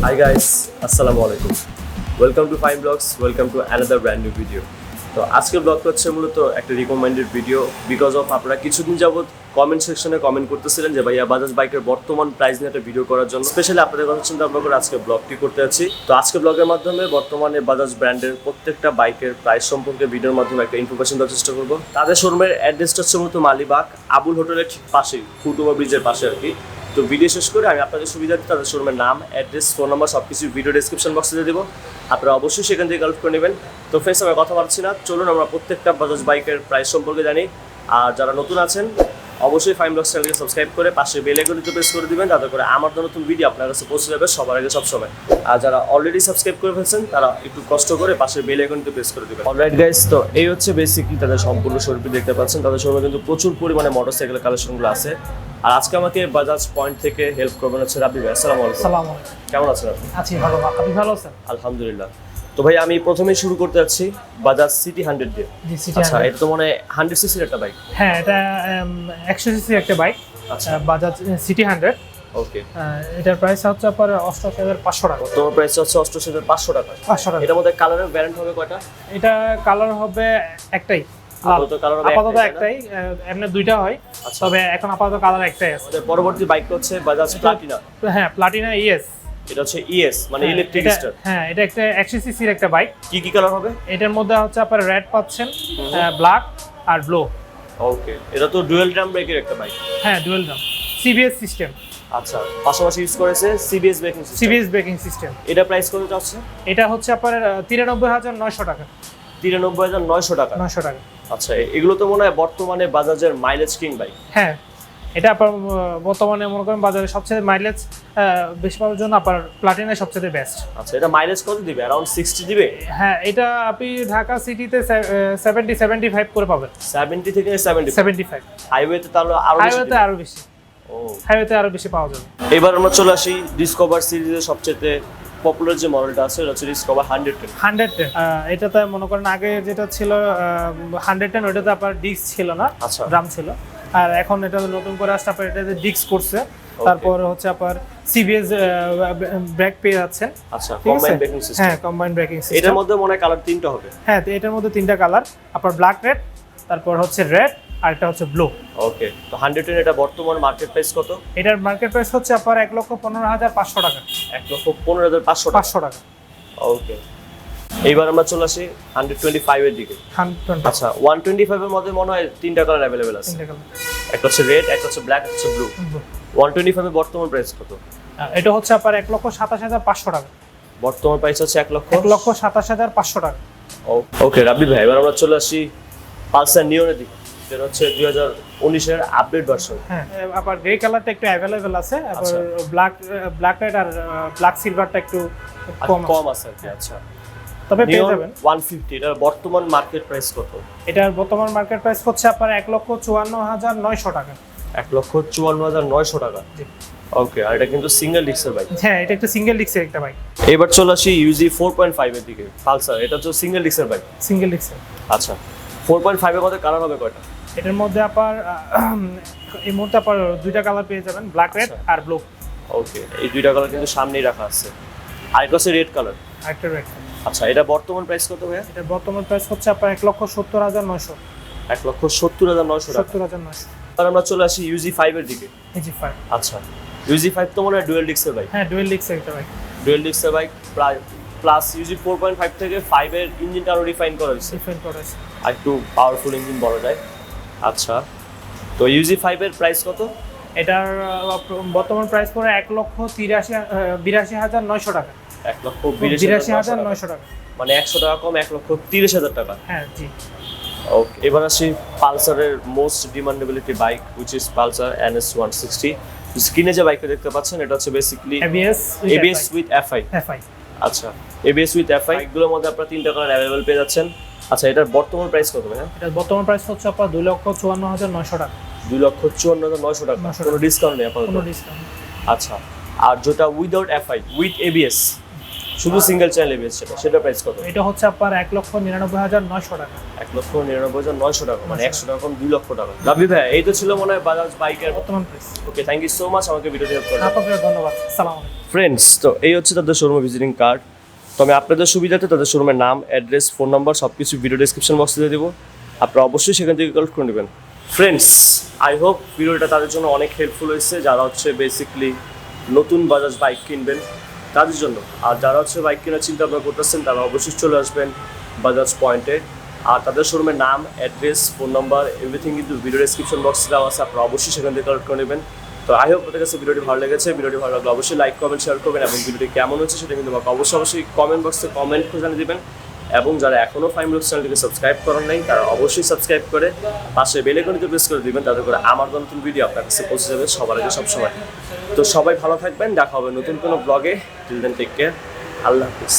Hi guys, Assalamualaikum. Welcome to FahimVlogs. Welcome to another brand new video. তো আজকের ব্লগটা হচ্ছে মূলত একটা রিকমেন্ডেড ভিডিও বিকজ অফ আপনারা কিছুদিন যাবত কমেন্ট সেকশনে কমেন্ট করতেছিলেন যে ভাইয়া বাজাজ বাইকের বর্তমান প্রাইস নিয়ে একটা ভিডিও করার জন্য স্পেশালি আপনাদের কথা চিন্তা ভাবনা করে আজকে ব্লগটি করতে যাচ্ছি। তো আজকে ব্লগের মাধ্যমে বর্তমানে বাজাজ ব্র্যান্ডের প্রত্যেকটা বাইকের প্রাইস সম্পর্কে ভিডিওর মাধ্যমে একটা ইনফরমেশন দেওয়ার চেষ্টা করবো। তাদের শোরুমের অ্যাড্রেসটা হচ্ছে মূলত মালিবাগ আবুল হোটেলের ঠিক পাশেই, ফুটওভার ব্রিজের পাশে আর কি। তো ভিডিও শেষ করে আমি আপনাদের সুবিধার্থে তাদের শোরুমের নাম, অ্যাড্রেস, ফোন নাম্বার সব কিছু ভিডিও ডেসক্রিপশন বক্সে দিয়ে দেবো। আপনারা অবশ্যই সেখান থেকে কালেক্ট করে নেবেন। তো ফ্রেন্ডস, আমি কথা বলছি না, চলুন আমরা প্রত্যেকটা বাজাজ বাইকের প্রাইস সম্পর্কে জানি। আর যারা নতুন আছেন অবশ্যই FahimVlogs চ্যানেলকে সাবস্ক্রাইব করে পাশে বেল আইকনটি প্রেস করে দিবেন, যাতে করে আমার নতুন ভিডিও আপনার কাছে পৌঁছে যাবে সবার আগে সবসময়। আর যারা অলরেডি সাবস্ক্রাইব করে ফেলছেন তারা একটু কষ্ট করে পাশে বেল আইকনটি প্রেস করে দিবেন। অলরাইট গাইস, তো এই হচ্ছে বেসিকলি তাদের সম্পূর্ণ শোরুমটি দেখতে পাচ্ছেন। তাদের শোরুমে কিন্তু প্রচুর পরিমাণে মোটরসাইকেলের কালেকশনগুলো আছে। আর আজকে আমাকে বাজাজ পয়েন্ট থেকে হেল্প করবেন হচ্ছে রাব্বি ভাই। আসসালামু আলাইকুম। কেমন আছেন আপনি? আছি ভালো। আপনি ভালো আছেন? আলহামদুলিল্লাহ। তো ভাই আমি প্রথমেই শুরু করতে যাচ্ছি বাজাজ সিটি 100 দিয়ে। আচ্ছা, এটা তো মনে হয় 100 সিসির একটা বাইক। হ্যাঁ, এটা 100 সিসির একটা বাইক। আচ্ছা, বাজাজ সিটি 100। ওকে, এটার প্রাইস হচ্ছে আপনার 88,500 টাকা। তোমার প্রাইস হচ্ছে 88,500 টাকা। 500 টাকা। এটার মধ্যে কালারের ভ্যারিয়েন্ট হবে কয়টা? এটা কালার হবে একটাই, আপাতত একটাই। এমনি দুইটা হয়, তবে এখন আপাতত কালার একটাই আছে। পরবর্তী বাইক হচ্ছে বাজাজ প্লাটিনা। হ্যাঁ, প্লাটিনা ইএস। এটা হচ্ছে ইএস মানে ইলেকট্রিক স্টার। হ্যাঁ, এটা একটা 100 সিসির একটা বাইক। কি কালার হবে? এটার মধ্যে হচ্ছে আপনার রেড পাচ্ছেন, ব্ল্যাক আর ব্লু। ওকে, এটা তো ডুয়াল ড্রাম ব্রেকের একটা বাইক। হ্যাঁ, ডুয়াল ড্রাম সিবিএস সিস্টেম। আচ্ছা, পাশাপাশি ইউজ করেছে সিবিএস ব্রেকিং সিস্টেম। এটা প্রাইস কত যাচ্ছে? এটা হচ্ছে আপনার 93,900 টাকা। 93,900 টাকা। 900 টাকা। আচ্ছা, এগুলো তো মনে হয় বর্তমানে বাজাজের মাইলেজ কিং বাইক। হ্যাঁ, এটা আপনার বর্তমানে মনে করেন বাজারে সবচেয়ে মাইলেজ বেশি পাওয়ার জন্য আপনার প্লাটিনা সবচেয়ে বেস্ট। আচ্ছা, এটা মাইলেজ কত দিবে? अराउंड 60 দিবে? হ্যাঁ, এটা আপনি ঢাকা সিটিতে 70-75 করে পাবেন। 70 থেকে 75। হাইওয়েতে তাহলে আরো বেশি। ও, হাইওয়েতে আরো বেশি পাওয়া যাবে। এবার আমরা চলে আসি ডিসকভার সিরিজের সবচেয়ে পপুলার যে মডেলটা আছে, এটা হচ্ছে ডিসকভার 110। এটাতে মনে করেন আগে যেটা ছিল 110, ওটাতে আপনার ডিস্ক ছিল না, ড্রাম ছিল। আর এখন এটা নতুন করে আসছে আপনার এটাতে ডিস্ক করছে। তারপর হচ্ছে আপনার সিবিএস ব্রেক পেয়ে যাচ্ছেন। আচ্ছা, কম্বাইন্ড ব্রেকিং সিস্টেম। হ্যাঁ, কম্বাইন্ড ব্রেকিং সিস্টেম। এটার মধ্যে মনে হয় কালার তিনটা হবে। হ্যাঁ, এটার মধ্যে তিনটা কালার, আপনার ব্ল্যাক, রেড, তারপর হচ্ছে রেড, আর এটা হচ্ছে ব্লু। ওকে, তো 110 এটা বর্তমান মার্কেট প্রাইস কত? এটার মার্কেট প্রাইস হচ্ছে আপনার 1,15,500 টাকা। 1,15,500 টাকা। ওকে, এইবার আমরা চলে আসি 125 এর দিকে। 120। আচ্ছা, 125 এর মধ্যে মনে হয় তিনটা কালার अवेलेबल আছে। একটা হচ্ছে রেড, একটা হচ্ছে ব্ল্যাক, একটা হচ্ছে ব্লু। 125 এর বর্তমান প্রাইস কত? এটা হচ্ছে আপনার 1,27,500 টাকা। বর্তমান প্রাইস হচ্ছে 1,27,500 টাকা। ওকে রাব্বি ভাই, এবার আমরা চলে আসি পালসার নিওনের দিকে। এটা হচ্ছে 2019 এর আপডেট ভার্সন। হ্যাঁ, আপনার গ্রে কালারটা একটু अवेलेबल আছে, আর ব্ল্যাক রেড আর ব্ল্যাক সিলভারটা একটু কম আছে আর কি। আচ্ছা, তবে পেয়ে যাবেন 150। এটার বর্তমান মার্কেট প্রাইস কত? এটার বর্তমান মার্কেট প্রাইস হচ্ছে আপনার 1,54,900 টাকা। 1,54,900 টাকা। জি। ওকে, আর এটা কিন্তু সিঙ্গেল ডিস্কের বাইক। হ্যাঁ, এটা একটা সিঙ্গেল ডিস্কের একটা বাইক। এবার চলে আসি ইউজি 4.5 এর দিকে। পালসার, এটা হচ্ছে সিঙ্গেল ডিস্কের বাইক। সিঙ্গেল ডিস্কের। আচ্ছা, 4.5 এর মধ্যে কালার হবে কয়টা? এটার মধ্যে আপনার এই মুহূর্তে আপনার দুইটা কালার পেয়ে যাবেন, ব্ল্যাক, রেড আর ব্লু। ওকে, এই দুইটা কালার কিন্তু সামনেই রাখা আছে। আরেকটা হচ্ছে রেড কালার। আরেকটা রেড। আচ্ছা, এটা বর্তমান প্রাইস কত ভাইয়া? এটা বর্তমান প্রাইস হচ্ছে আপনার 1,70,900। 1,70,900 টাকা। 70,900। আর আমরা চলে আসি ইউজি 5 এর দিকে। ইউজি 5। আচ্ছা, ইউজি 5 তো মনে হয় ডুয়াল ডিস্কের বাইক। হ্যাঁ, ডুয়াল ডিস্কের একটা বাইক। ডুয়াল ডিস্কের বাইক প্লাস ইউজি 4.5 থেকে 5 এর ইঞ্জিনটা আরো রিফাইন করা হয়েছে। আর একটু পাওয়ারফুল ইঞ্জিন বলা যায়। আচ্ছা, তো ইউজি 5 এর প্রাইস কত? এটার বর্তমান প্রাইস পড়ে 1,82,900 টাকা। 1,82,900 টাকা, মানে 100 টাকা কম, 1,30,000 টাকা। হ্যাঁ, জি। ওকে, এবার আসি পালসারের most demandability bike, which is Pulsar NS 160। স্ক্রিনে যে বাইকটা দেখতে পাচ্ছেন এটা হচ্ছে বেসিক্যালি ABS উইথ FI। আচ্ছা, ABS উইথ FI এগুলোর মধ্যে আপনারা তিনটা কালার अवेलेबल পেয়ে যাচ্ছেন। আচ্ছা, এটার বর্তমান প্রাইস কত ভাই? এটার বর্তমান প্রাইস হচ্ছে আপনার 2,54,900 টাকা। 2,54,900 টাকা। কোনো ডিসকাউন্ট নেই আপাতত? কোনো ডিসকাউন্ট। আচ্ছা, আর যেটা উইদাউট FI উইথ ABS শুধু সিঙ্গেল চ্যানেল এবিএস সেটা প্রাইস কত? এটা হচ্ছে আপনার 1,99,900 টাকা। 1,99,900 টাকা, মানে 100 টাকা কম 2 লক্ষ টাকা। লাভলি ভাই, এই তো ছিল মনে হয় বাজাজ বাইকের বর্তমান price. Okay, thank you so much আমাকে ভিডিওতে হেল্প করার জন্য। আপনাকে ধন্যবাদ। আসসালামু আলাইকুম। ফ্রেন্ডস, তো এই হচ্ছে তাদের শোরুমে ভিজিটিং কার্ড। তো আমি আপনাদের সুবিধাতে তাদের শোরুমের নাম, অ্যাড্রেস, ফোন নাম্বার সব কিছু ভিডিও ডেসক্রিপশন বক্সে দিয়ে দেবো। আপনারা অবশ্যই সেখান থেকে কালেক্ট করে নেবেন। ফ্রেন্ডস, আই হোপ ভিডিওটা তাদের জন্য অনেক হেল্পফুল হয়েছে, যারা হচ্ছে বেসিকলি নতুন বাজাজ বাইক কিনবেন তাদের জন্য। আর যারা হচ্ছে বাইক কেনার চিন্তা ভাবনা করতেছেন তারা অবশ্যই চলে আসবেন বাজাজ পয়েন্টে। আর তাদের শোরুমের নাম, অ্যাড্রেস, ফোন নাম্বার এভরিথিং কিন্তু ভিডিও ডেসক্রিপশন বক্সে দেওয়া আছে, আপনারা অবশ্যই সেখান থেকে কালেক্ট করে নেবেন। তো আই হোপ আপনাদের কাছে ভিডিওটি ভালো লেগেছে। ভিডিওটি ভালো লাগলে অবশ্যই লাইক, কমেন্ট, শেয়ার করবেন এবং ভিডিওটি কেমন হচ্ছে সেটা কিন্তু আমাকে অবশ্যই কমেন্ট বক্সে কমেন্ট করে জানিয়ে দেবেন। এবং যারা এখনও FahimVlogs চ্যানেলটিকে সাবস্ক্রাইব করেন নাই তারা অবশ্যই সাবস্ক্রাইব করে পাশে বেল আইকনটি প্রেস করে দিবেন, তাতে করে আমার নতুন ভিডিও আপনার কাছে পৌঁছে যাবে সবার আগে সবসময়। তো সবাই ভালো থাকবেন, দেখা হবে নতুন কোনো ব্লগে। টিল দেন টেক কেয়ার, আল্লাহ হাফিজ।